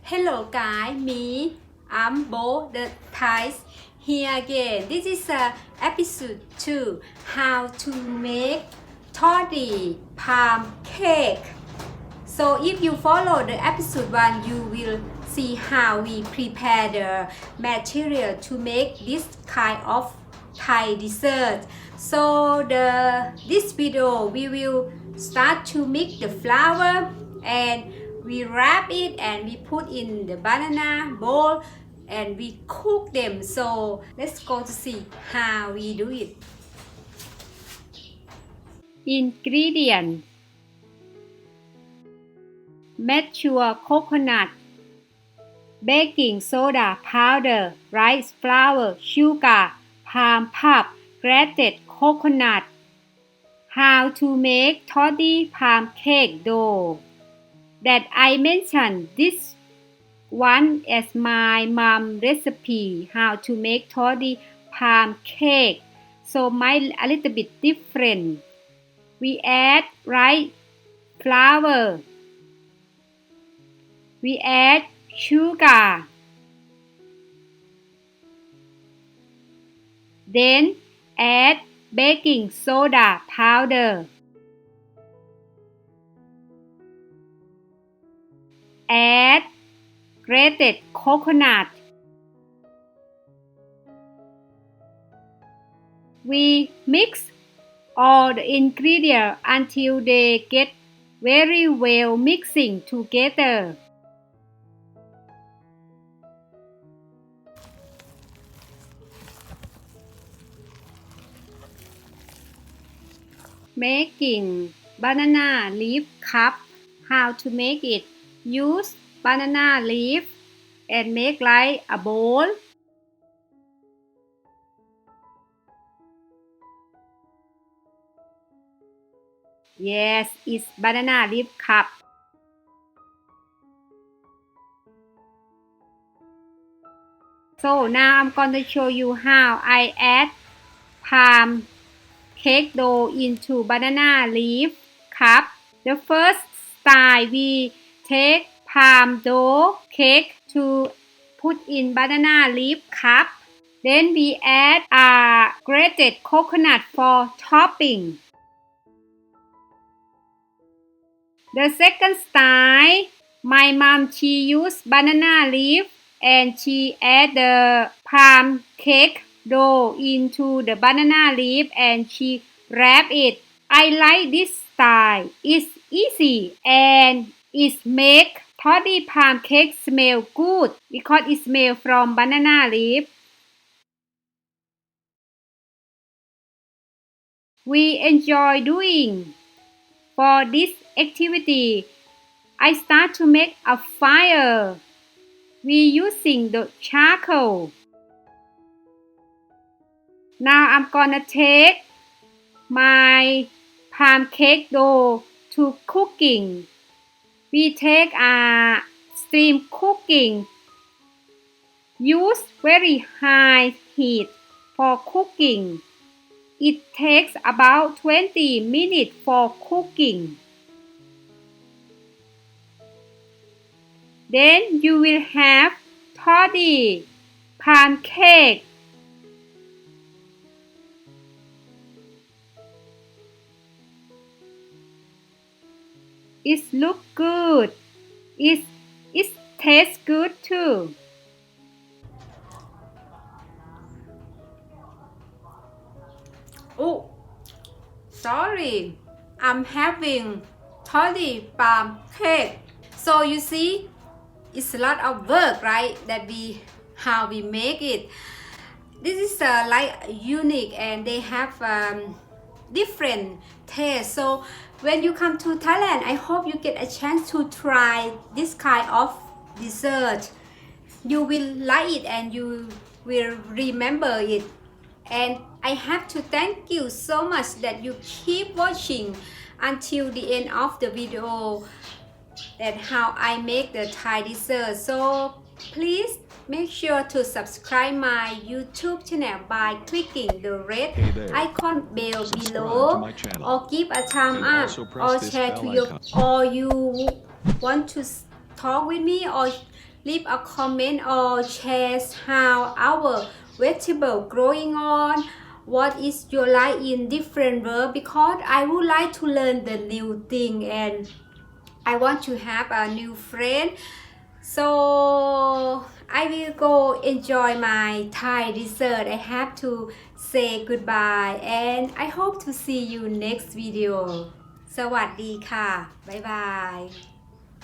Hello guys, I'm Bo the Thais here again. This is episode 2, how to make toddy palm cake. So if you follow the episode 1, you will see how we prepare the material to make this kind of Thai dessert. So this video we will start to mix the flour and we wrap it and we put in the banana bowl and we cook them. So let's go to see how we do it. Ingredient: mature coconut, baking soda powder, rice flour, sugar, palm pulp, grated coconut. How to make toddy palm cake dough. That I mentioned this one as my mom recipe how to make toddy palm cake. So mine a little bit different. We add rice flour. We add sugar. Then add baking soda powder. Add grated coconut. We mix all the ingredients until they get very well mixing together. Making banana leaf cup. How to make it? Use banana leaf and make like a bowl. Yes, it's banana leaf cup. So now I'm going to show you how I add palm cake dough into banana leaf cup. The first style, we take palm dough cake to put in banana leaf cup. Then we add a grated coconut for topping. The second style, my mom, she used banana leaf and she add the palm cake dough into the banana leaf and she wrap it. I like this style. It's easy and it make toddy palm cake smell good because it smell from banana leaf. We enjoy doing. For this activity, I start to make a fire. We using the charcoal. Now I'm gonna take my palm cake dough to cooking. We take a steam cooking. Use very high heat for cooking. It takes about 20 minutes for cooking. Then you will have toddy palm cake. It looks good. It tastes good too. Oh, sorry. I'm having toddy palm cake. So you see, it's a lot of work, right? How we make it. This is like unique and they have different taste. So when you come to Thailand, I hope you get a chance to try this kind of dessert. You will like it and you will remember it. And I have to thank you so much that you keep watching until the end of the video and how I make the Thai dessert. So please make sure to subscribe my YouTube channel by clicking the red icon bell below or give a thumb up or share to your or you want to talk with me or leave a comment or share how our vegetable growing on. What is your life in different world? Because I would like to learn the new thing and I want to have a new friend. So I will go enjoy my Thai dessert. I have to say goodbye and I hope to see you next video. สวัสดีค่ะ บ๊ายบาย